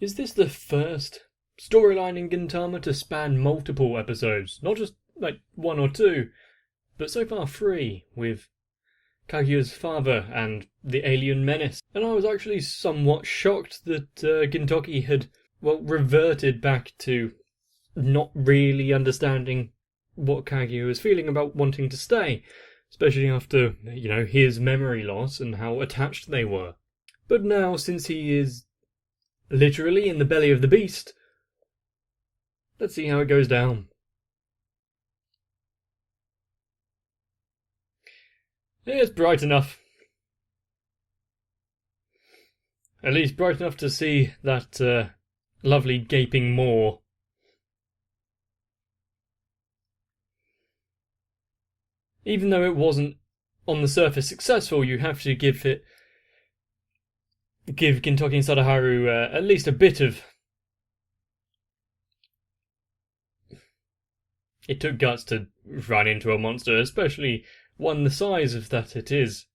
Is this the first storyline in Gintama to span multiple episodes? Not just like one or two, but so far three, with Kaguya's father and the alien menace. And I was actually somewhat shocked that Gintoki had, reverted back to not really understanding what Kaguya was feeling about wanting to stay, especially after, his memory loss and how attached they were. But now, since he is literally in the belly of the beast, let's see how it goes down. It's bright enough. At least bright enough to see that lovely gaping maw. Even though it wasn't on the surface successful, you have to give Gintoki and Sadaharu at least a bit of... It took guts to run into a monster, especially one the size of that it is.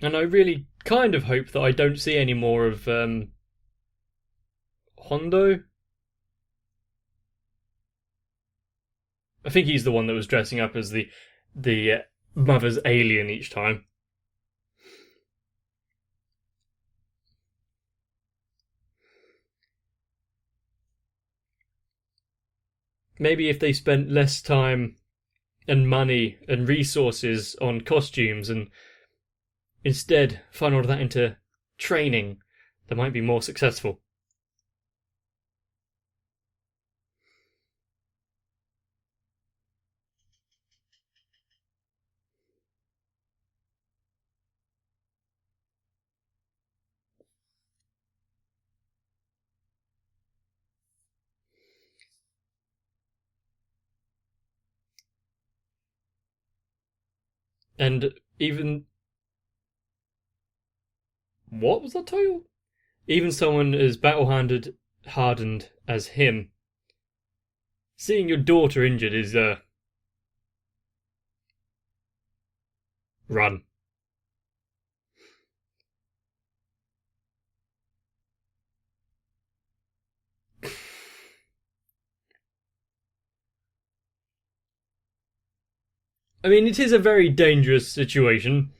And I really kind of hope that I don't see any more of Hondo. I think he's the one that was dressing up as the mother's alien each time. Maybe if they spent less time and money and resources on costumes and instead funneled that into training, they might be more successful. And even... What was that title? Even someone as battle-hardened as him, seeing your daughter injured is, run. I mean, it is a very dangerous situation.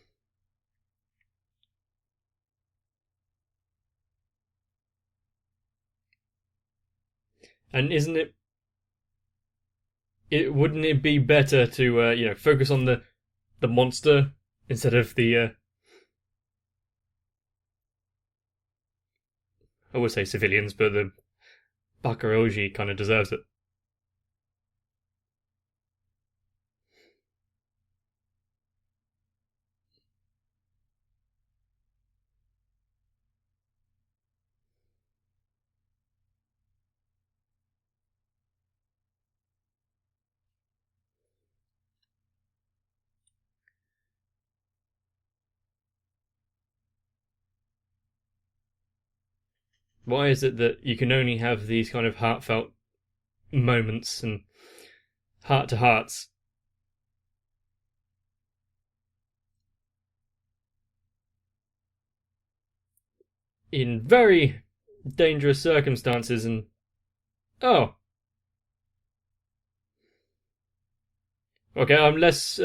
And isn't it... wouldn't it be better to, focus on the monster instead of the... I would say civilians, but the Bakaroji kind of deserves it. Why is it that you can only have these kind of heartfelt moments and heart-to-hearts in very dangerous circumstances? And oh, okay, I'm less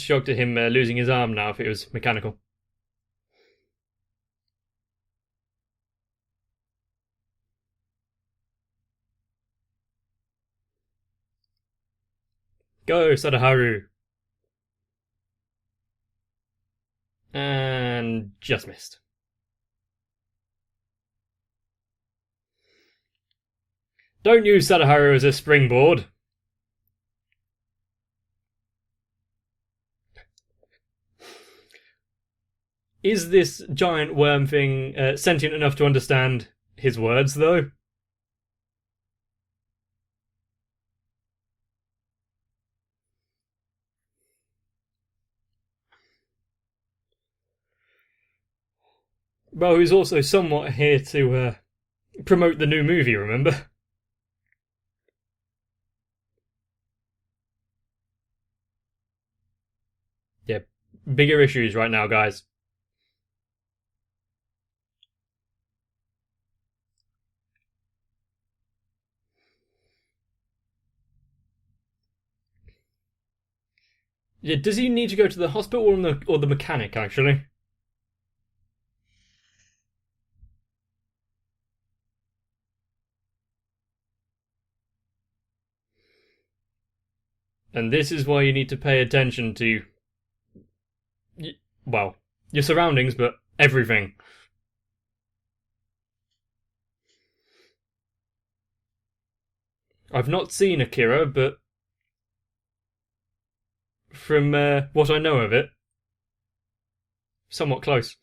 shocked at him losing his arm now if it was mechanical. Go, Sadaharu. And just missed. Don't use Sadaharu as a springboard. Is this giant worm thing sentient enough to understand his words, though? Well, he's also somewhat here to promote the new movie, remember? Yeah, bigger issues right now, guys. Yeah, does he need to go to the hospital or the mechanic, actually? And this is why you need to pay attention to, well, your surroundings, but everything. I've not seen Akira, but from what I know of it, somewhat close.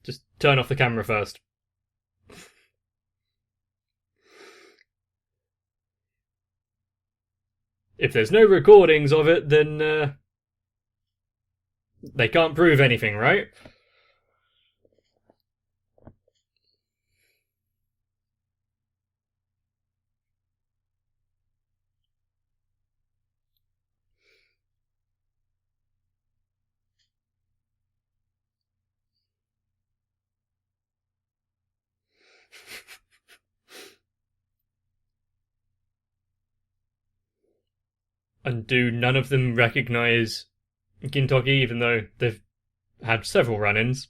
Just turn off the camera first. If there's no recordings of it, then they can't prove anything, right? And do none of them recognize Gintoki, even though they've had several run ins?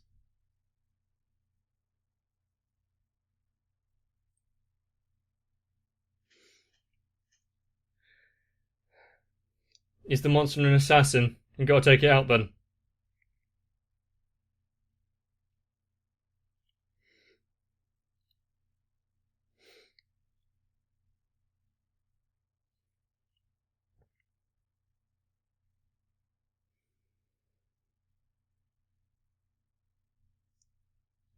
Is the monster an assassin? You gotta take it out then.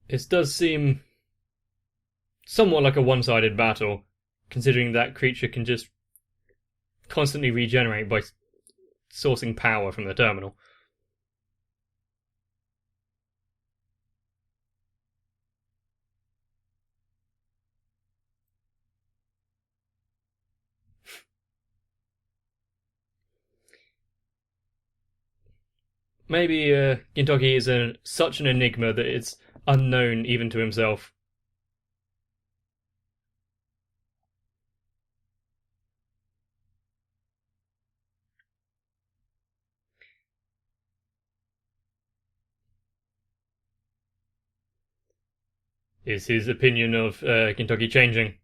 It does seem somewhat like a one sided battle, considering that creature can just constantly regenerate by sourcing power from the terminal. Maybe Gintoki is such an enigma that it's unknown even to himself. Is his opinion of Gintoki changing?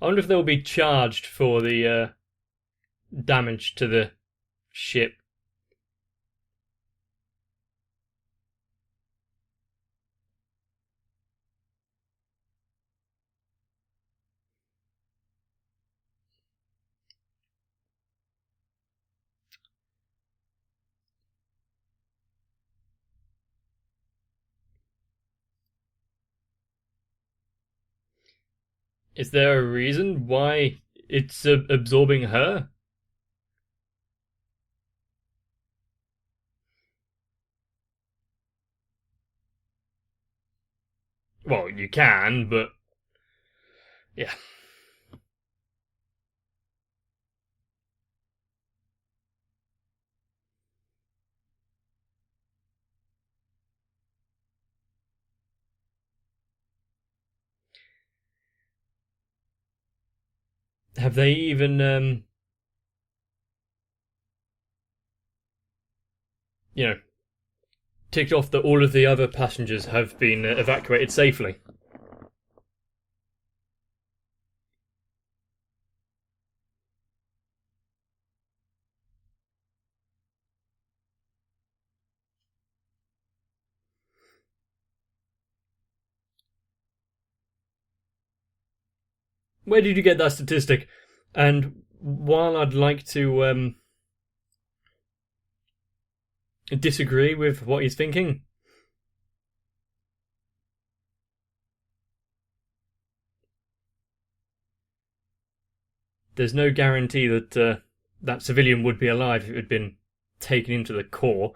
I wonder if they'll be charged for the damage to the ship. Is there a reason why it's absorbing her? Well, you can, but yeah. Have they even, you know, ticked off that all of the other passengers have been evacuated safely? Where did you get that statistic? And while I'd like to disagree with what he's thinking, there's no guarantee that that civilian would be alive if it had been taken into the core.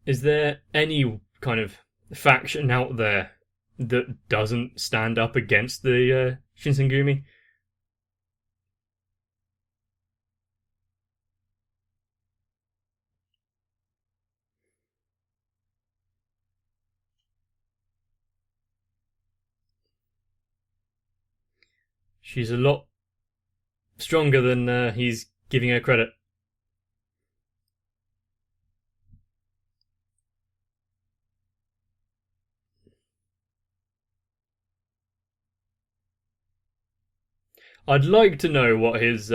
Is there any kind of faction out there that doesn't stand up against the Shinsengumi? She's a lot stronger than he's giving her credit. I'd like to know what his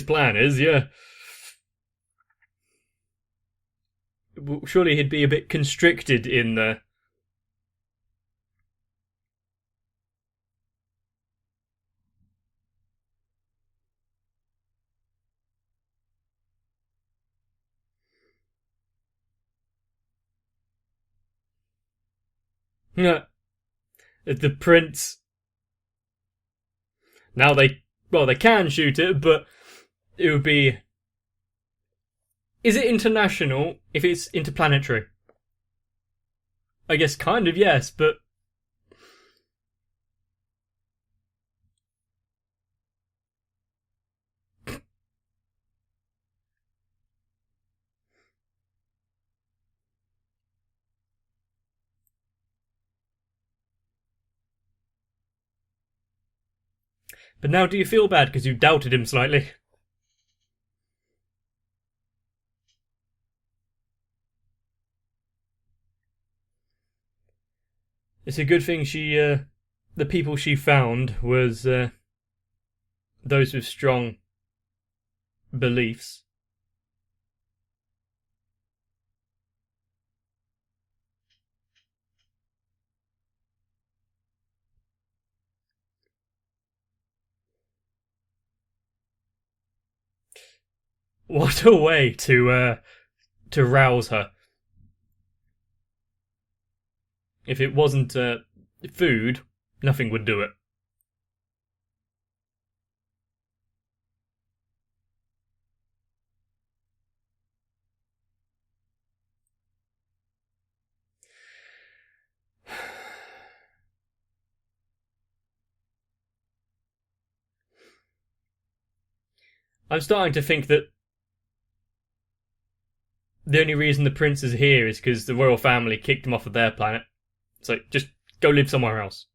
plan is. Yeah, surely he'd be a bit constricted in the. Yeah, the prince. Now they can shoot it, but it would be. Is it international if it's interplanetary? I guess kind of yes, but now do you feel bad because you doubted him slightly? It's a good thing the people she found was those with strong beliefs. What a way to rouse her. If it wasn't food, nothing would do it. I'm starting to think that the only reason the prince is here is because the royal family kicked him off of their planet. So just go live somewhere else.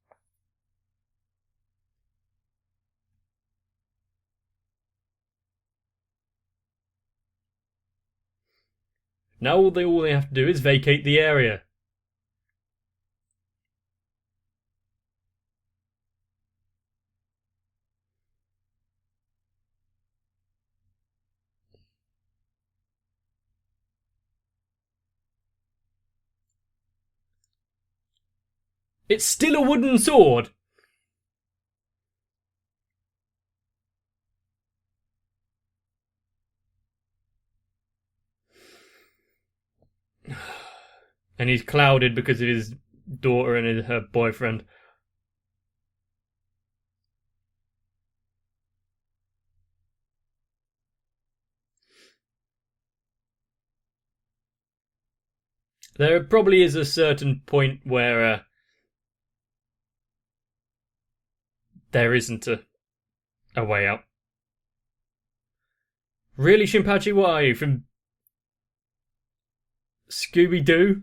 Now all they have to do is vacate the area. It's still a wooden sword. And he's clouded because of his daughter and her boyfriend. There probably is a certain point where there isn't a way out. Really, Shinpachi? What are you, from Scooby-Doo?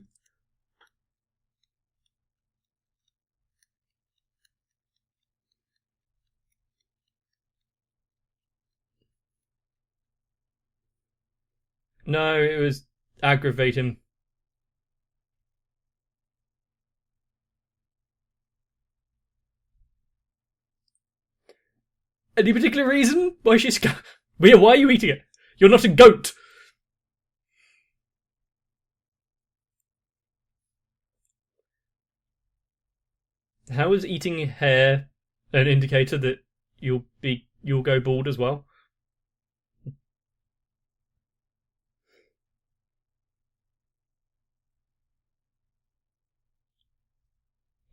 No, it was aggravate him. Any particular reason why she's... Why are you eating it? You're not a goat! How is eating hair an indicator that you'll go bald as well?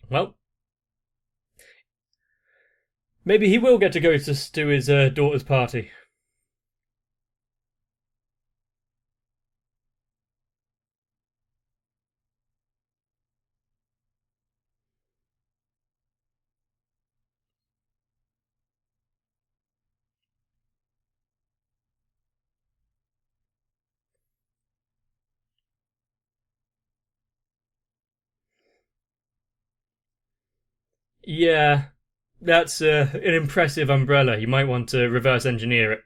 Well, maybe he will get to go to his daughter's party. Yeah, that's an impressive umbrella. You might want to reverse engineer it.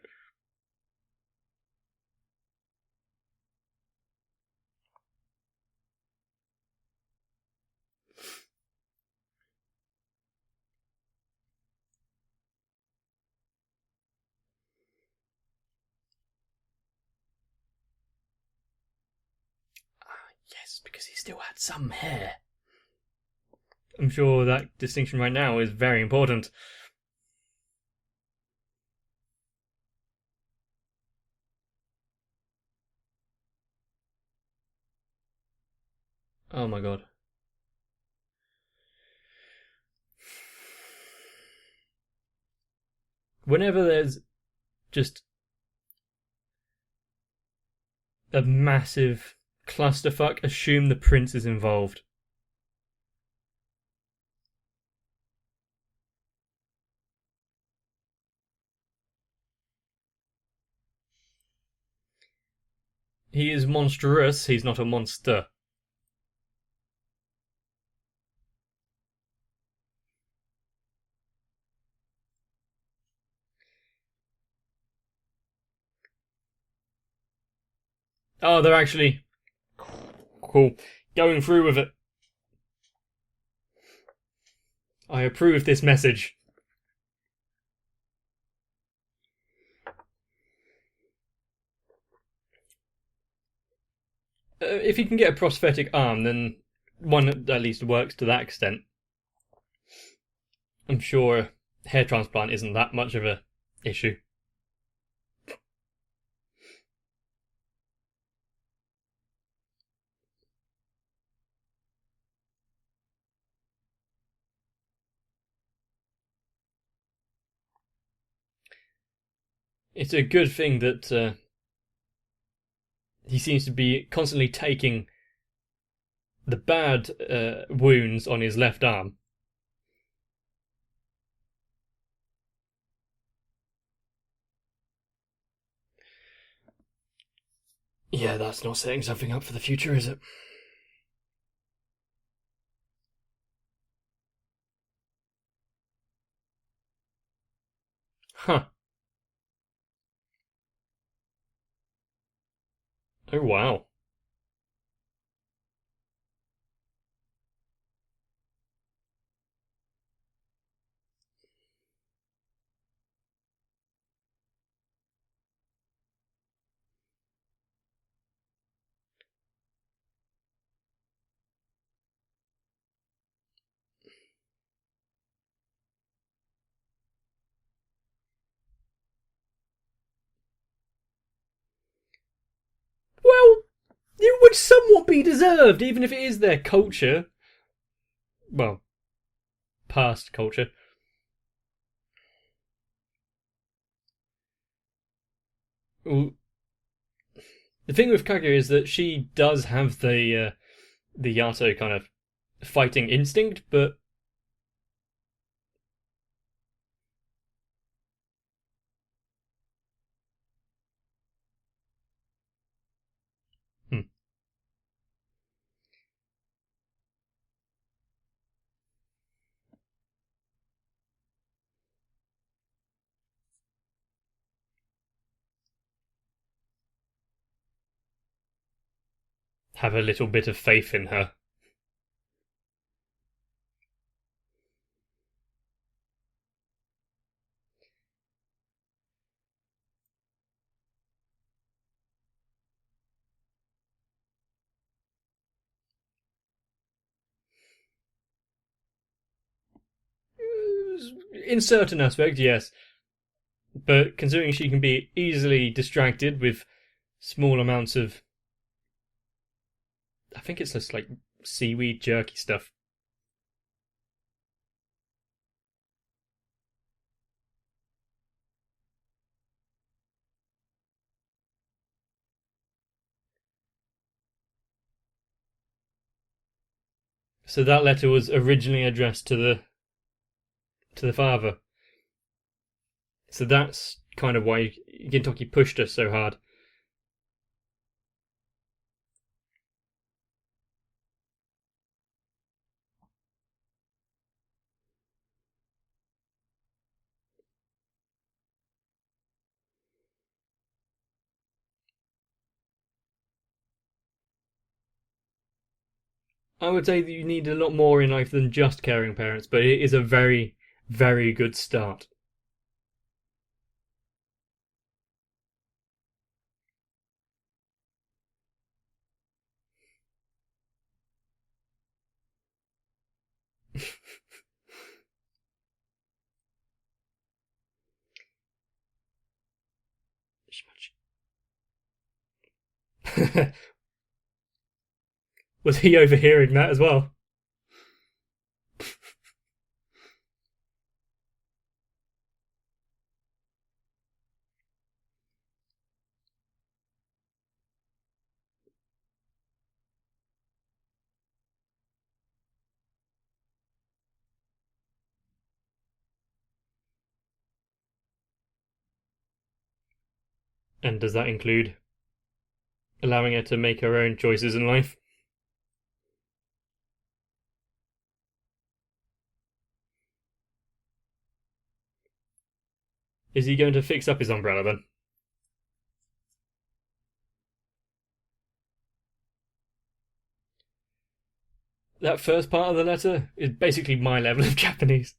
Yes, because he still had some hair. I'm sure that distinction right now is very important. Oh my god. Whenever there's just a massive clusterfuck, assume the prince is involved. He is monstrous, he's not a monster. Oh, they're actually... Cool. Going through with it. I approve this message. If you can get a prosthetic arm, then one at least works to that extent. I'm sure hair transplant isn't that much of a issue. It's a good thing that he seems to be constantly taking the bad wounds on his left arm. Yeah, that's not setting something up for the future, is it? Huh. Oh, wow. Well, it would somewhat be deserved, even if it is their culture. Well, past culture. Well, the thing with Kaguya is that she does have the Yato kind of fighting instinct, but hmm, have a little bit of faith in her. In certain aspects, yes. But considering she can be easily distracted with small amounts of, I think it's just like seaweed jerky stuff. So that letter was originally addressed to the father. So that's kind of why Gintoki pushed us so hard. I would say that you need a lot more in life than just caring parents, but it is a very, very good start. Was he overhearing that as well? And does that include allowing her to make her own choices in life? Is he going to fix up his umbrella then? That first part of the letter is basically my level of Japanese.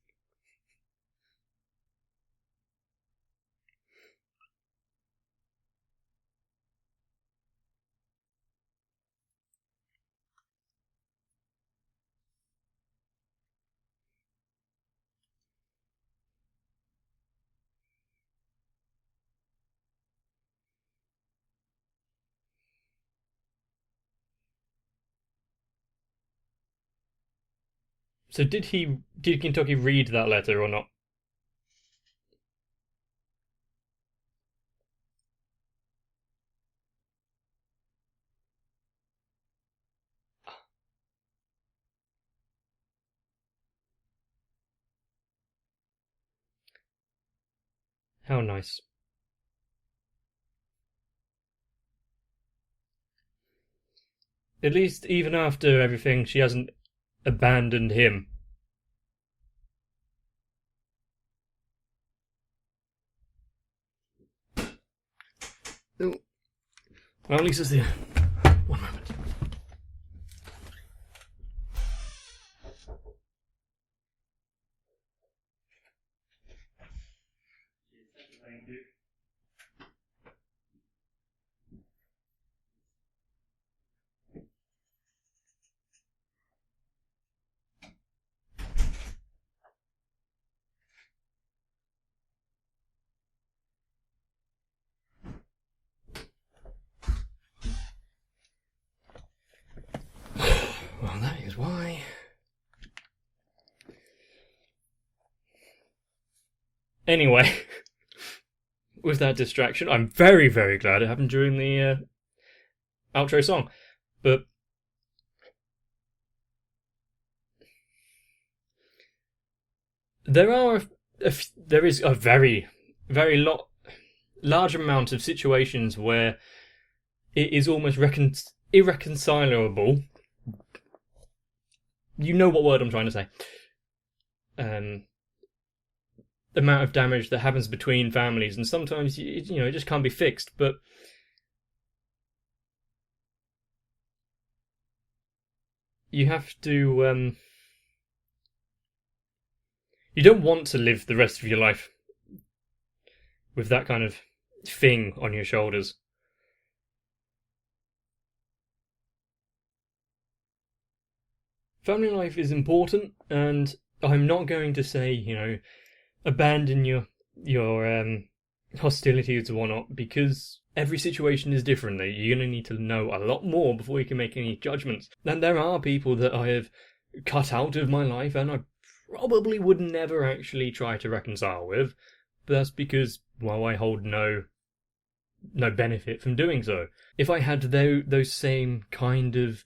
So did Gintoki read that letter or not? How nice. At least, even after everything, she hasn't abandoned him. Well, at least it's the. One moment. Well, that is why. Anyway, with that distraction, I'm very, very glad it happened during the outro song. But there is a very, very large amount of situations where it is almost irreconcilable. You know what word I'm trying to say. The amount of damage that happens between families, and sometimes it just can't be fixed. But you have to. You don't want to live the rest of your life with that kind of thing on your shoulders. Family life is important, and I'm not going to say, abandon your hostilities or whatnot, because every situation is different. You're going to need to know a lot more before you can make any judgments. And there are people that I have cut out of my life and I probably would never actually try to reconcile with, but that's because, well, I hold no benefit from doing so. If I had those same kind of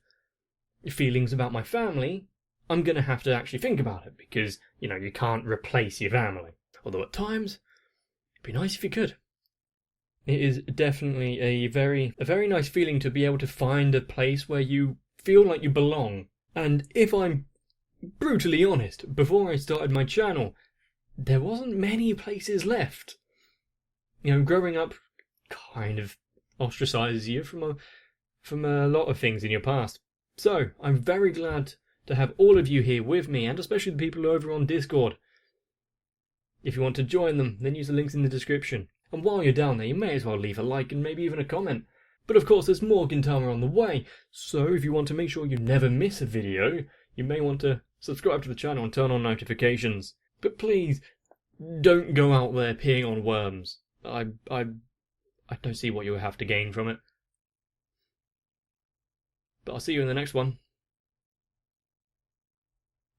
feelings about my family, I'm going to have to actually think about it, because, you can't replace your family. Although at times, it'd be nice if you could. It is definitely a very nice feeling to be able to find a place where you feel like you belong. And if I'm brutally honest, before I started my channel, there wasn't many places left. Growing up kind of ostracizes you from a lot of things in your past. So, I'm very glad to have all of you here with me, and especially the people over on Discord. If you want to join them, then use the links in the description. And while you're down there, you may as well leave a like and maybe even a comment. But of course, there's more Gintama on the way, so if you want to make sure you never miss a video, you may want to subscribe to the channel and turn on notifications. But please, don't go out there peeing on worms. I don't see what you have to gain from it. But I'll see you in the next one.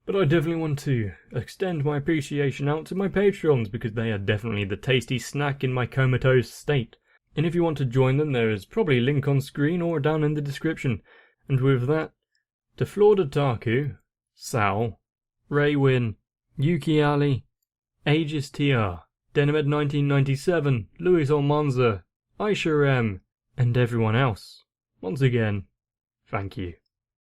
But I definitely want to extend my appreciation out to my Patreons, because they are definitely the tasty snack in my comatose state. And if you want to join them, there is probably a link on screen or down in the description. And with that, to Florida Taku, Sal, Raywin, Yuki Ali, Aegis TR, Denamed 1997, Luis Almanza, Aisha M, and everyone else. Once again, thank you.